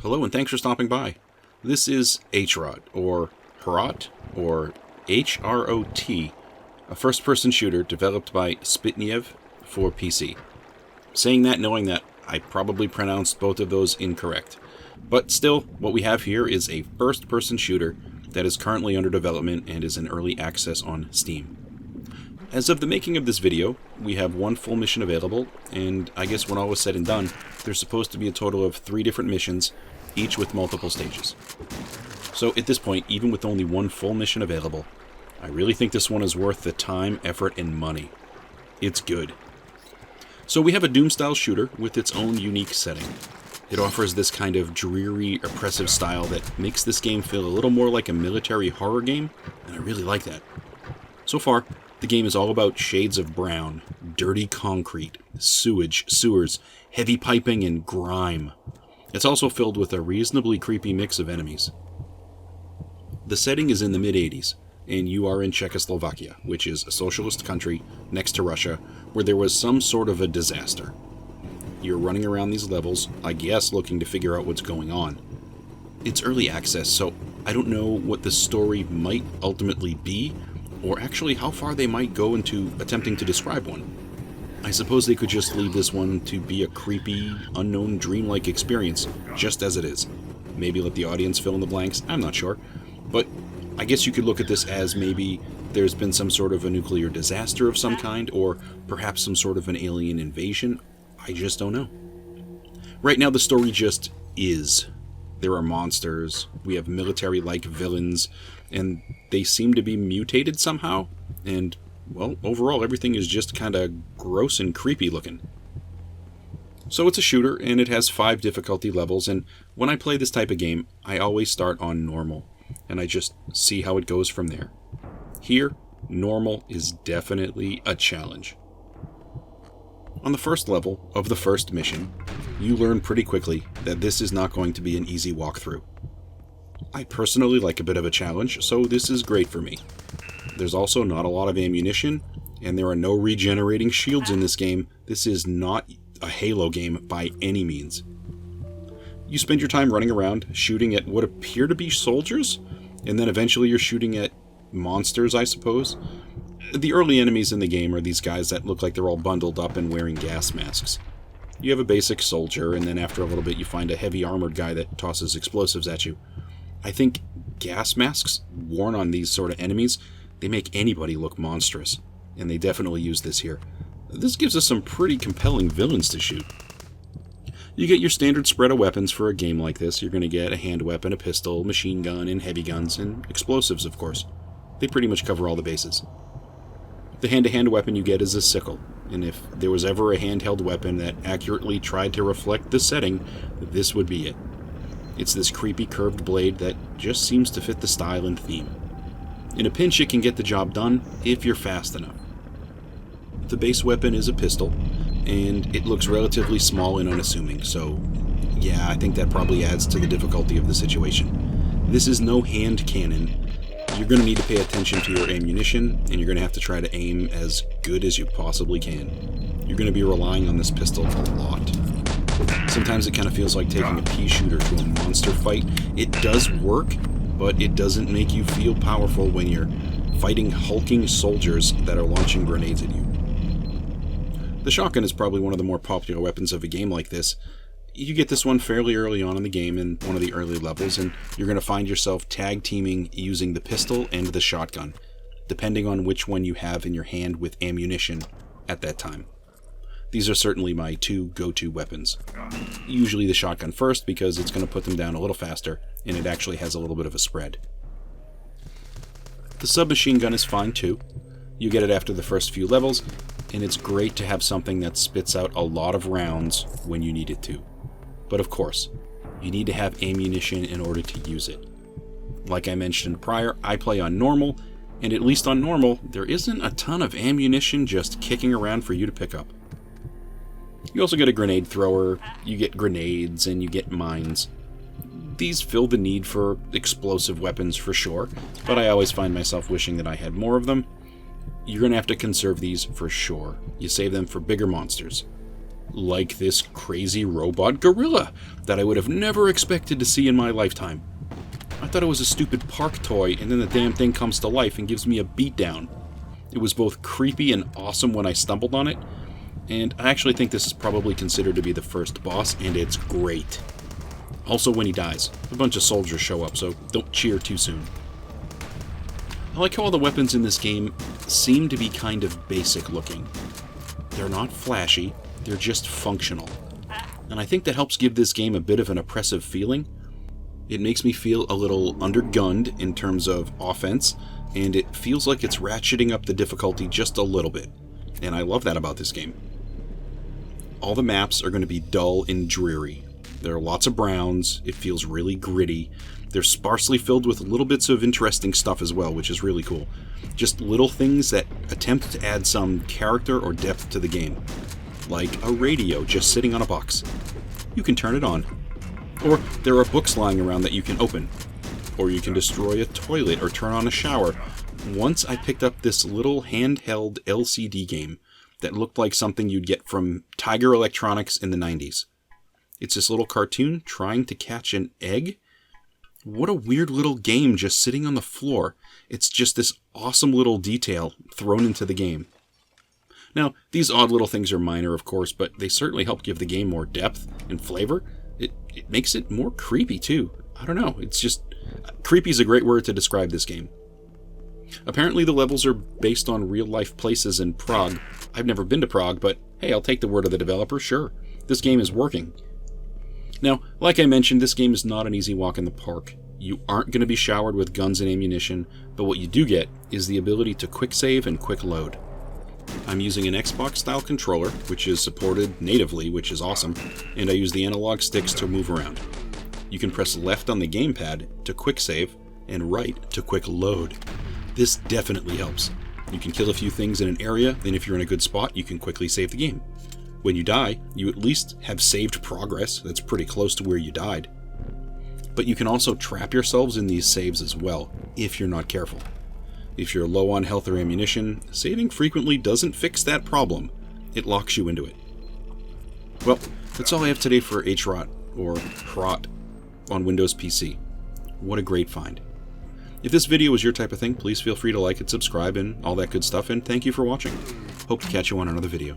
Hello and thanks for stopping by. This is HROT, or HROT, or HROT, a first-person shooter developed by Spitniev for PC. Saying that knowing that I probably pronounced both of those incorrect. But still, what we have here is a first-person shooter that is currently under development and is in early access on Steam. As of the making of this video, we have one full mission available, and I guess when all was said and done, there's supposed to be a total of 3 different missions, each with multiple stages. So at this point, even with only one full mission available, I really think this one is worth the time, effort, and money. It's good. So we have a Doom-style shooter with its own unique setting. It offers this kind of dreary, oppressive style that makes this game feel a little more like a military horror game, and I really like that. So far, the game is all about shades of brown, dirty concrete, sewage, sewers, heavy piping, and grime. It's also filled with a reasonably creepy mix of enemies. The setting is in the mid-80s, and you are in Czechoslovakia, which is a socialist country next to Russia, where there was some sort of a disaster. You're running around these levels, I guess looking to figure out what's going on. It's early access, so I don't know what the story might ultimately be, or actually how far they might go into attempting to describe one. I suppose they could just leave this one to be a creepy, unknown, dreamlike experience, just as it is. Maybe let the audience fill in the blanks, I'm not sure. But I guess you could look at this as maybe there's been some sort of a nuclear disaster of some kind, or perhaps some sort of an alien invasion. I just don't know. Right now the story just is. There are monsters, we have military-like villains, and they seem to be mutated somehow, and, well, overall everything is just kinda gross and creepy looking. So it's a shooter, and it has 5 difficulty levels, and when I play this type of game, I always start on normal, and I just see how it goes from there. Here, normal is definitely a challenge. On the first level of the first mission, you learn pretty quickly that this is not going to be an easy walkthrough. I personally like a bit of a challenge, so this is great for me. There's also not a lot of ammunition, and there are no regenerating shields in this game. This is not a Halo game by any means. You spend your time running around, shooting at what appear to be soldiers, and then eventually you're shooting at monsters, I suppose. The early enemies in the game are these guys that look like they're all bundled up and wearing gas masks. You have a basic soldier, and then after a little bit you find a heavy armored guy that tosses explosives at you. I think gas masks worn on these sort of enemies, they make anybody look monstrous, and they definitely use this here. This gives us some pretty compelling villains to shoot. You get your standard spread of weapons for a game like this. You're going to get a hand weapon, a pistol, machine gun, and heavy guns, and explosives, of course. They pretty much cover all the bases. The hand-to-hand weapon you get is a sickle, and if there was ever a handheld weapon that accurately tried to reflect the setting, this would be it. It's this creepy curved blade that just seems to fit the style and theme. In a pinch it can get the job done if you're fast enough. The base weapon is a pistol, and it looks relatively small and unassuming, so yeah, I think that probably adds to the difficulty of the situation. This is no hand cannon. You're going to need to pay attention to your ammunition, and you're going to have to try to aim as good as you possibly can. You're going to be relying on this pistol a lot. Sometimes it kind of feels like taking a pea shooter to a monster fight. It does work, but it doesn't make you feel powerful when you're fighting hulking soldiers that are launching grenades at you. The shotgun is probably one of the more popular weapons of a game like this. You get this one fairly early on in the game in one of the early levels, and you're going to find yourself tag teaming using the pistol and the shotgun, depending on which one you have in your hand with ammunition at that time. These are certainly my 2 go-to weapons. Usually the shotgun first, because it's going to put them down a little faster, and it actually has a little bit of a spread. The submachine gun is fine too. You get it after the first few levels, and it's great to have something that spits out a lot of rounds when you need it to. But of course, you need to have ammunition in order to use it. Like I mentioned prior, I play on normal, and at least on normal, there isn't a ton of ammunition just kicking around for you to pick up. You also get a grenade thrower, you get grenades, and you get mines. These fill the need for explosive weapons for sure, but I always find myself wishing that I had more of them. You're going to have to conserve these for sure. You save them for bigger monsters. Like this crazy robot gorilla that I would have never expected to see in my lifetime. I thought it was a stupid park toy, and then the damn thing comes to life and gives me a beatdown. It was both creepy and awesome when I stumbled on it, and I actually think this is probably considered to be the first boss, and it's great. Also when he dies, a bunch of soldiers show up, so don't cheer too soon. I like how all the weapons in this game seem to be kind of basic looking. They're not flashy, they're just functional. And I think that helps give this game a bit of an oppressive feeling. It makes me feel a little undergunned in terms of offense, and it feels like it's ratcheting up the difficulty just a little bit. And I love that about this game. All the maps are going to be dull and dreary. There are lots of browns, it feels really gritty. They're sparsely filled with little bits of interesting stuff as well, which is really cool. Just little things that attempt to add some character or depth to the game. Like a radio just sitting on a box. You can turn it on. Or there are books lying around that you can open. Or you can destroy a toilet or turn on a shower. Once I picked up this little handheld LCD game that looked like something you'd get from Tiger Electronics in the 90s. It's this little cartoon trying to catch an egg. What a weird little game just sitting on the floor. It's just this awesome little detail thrown into the game. Now, these odd little things are minor, of course, but they certainly help give the game more depth and flavor. It makes it more creepy, too. I don't know, it's just... creepy is a great word to describe this game. Apparently the levels are based on real-life places in Prague. I've never been to Prague, but hey, I'll take the word of the developer, sure. This game is working. Now, like I mentioned, this game is not an easy walk in the park. You aren't going to be showered with guns and ammunition, but what you do get is the ability to quick save and quick load. I'm using an Xbox-style controller, which is supported natively, which is awesome, and I use the analog sticks to move around. You can press left on the gamepad to quick save, and right to quick load. This definitely helps. You can kill a few things in an area, and if you're in a good spot, you can quickly save the game. When you die, you at least have saved progress that's pretty close to where you died. But you can also trap yourselves in these saves as well, if you're not careful. If you're low on health or ammunition, saving frequently doesn't fix that problem. It locks you into it. Well, that's all I have today for HROT, or HROT, on Windows PC. What a great find. If this video was your type of thing, please feel free to like and subscribe and all that good stuff, and thank you for watching. Hope to catch you on another video.